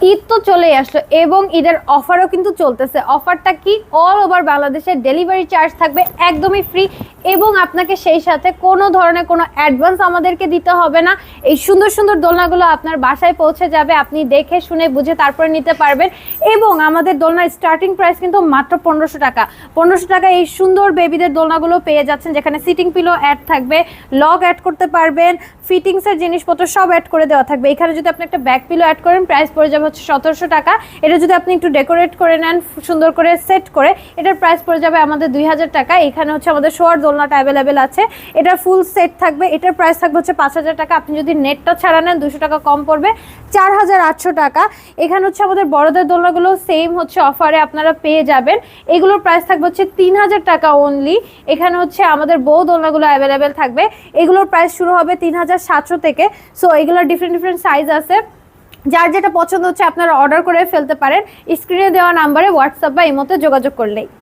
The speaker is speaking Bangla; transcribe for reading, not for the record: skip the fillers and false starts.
ঈদ তো চলেই আসলো এবং ঈদের অফারও কিন্তু চলতেছে। অফারটা কি, অল ওভার বাংলাদেশের ডেলিভারি চার্জ থাকবে একদমই ফ্রি এবং আপনাকে সেই সাথে কোনো ধরনের কোনো অ্যাডভান্স আমাদেরকে দিতে হবে না। এই সুন্দর সুন্দর দোলনাগুলো আপনার বাসায় পৌঁছে যাবে, আপনি দেখে শুনে বুঝে তারপরে নিতে পারবেন। এবং আমাদের দোলনার স্টার্টিং প্রাইস কিন্তু মাত্র 1500 টাকা। 1500 টাকা এই সুন্দর বেবিদের দোলনাগুলো পেয়ে যাচ্ছেন, যেখানে সিটিং পিলো অ্যাড থাকবে, লক অ্যাড করতে পারবেন, ফিটিংসের জিনিসপত্র সব অ্যাড করে দেওয়া থাকবে। এখানে যদি আপনি একটা ব্যাক পিলো অ্যাড করেন প্রাইস পড়ে যাবে হচ্ছে 1700 টাকা। এটা যদি আপনি একটু ডেকোরেট করে নেন সুন্দর করে সেট করে, এটার প্রাইস পড়ে যাবে আমাদের 2000 টাকা। এখানে হচ্ছে আমাদের শোয়ার দোলনাটা অ্যাভেলেবেল আছে, এটা ফুল সেট থাকবে, এটার প্রাইস থাকবে হচ্ছে 5000 টাকা। আপনি যদি নেটটা ছাড়া নেন 200 টাকা কম পড়বে, 4800 টাকা। এখানে হচ্ছে আমাদের বড়দের দোলনাগুলো সেম হচ্ছে অফারে আপনারা পেয়ে যাবেন, এগুলোর প্রাইস থাকবে হচ্ছে 3000 টাকা অনলি। এখানে হচ্ছে আমাদের বউ দোলনাগুলো অ্যাভেলেবেল থাকবে, এগুলোর প্রাইস শুরু হবে 3700 থেকে। সো এগুলোর ডিফারেন্ট সাইজ আছে, যার যেটা পছন্দ হচ্ছে আপনারা অর্ডার করে ফেলতে পারেন স্ক্রিনে দেওয়া নাম্বারে হোয়াটসঅ্যাপ বা ইমোতে যোগাযোগ করলেই।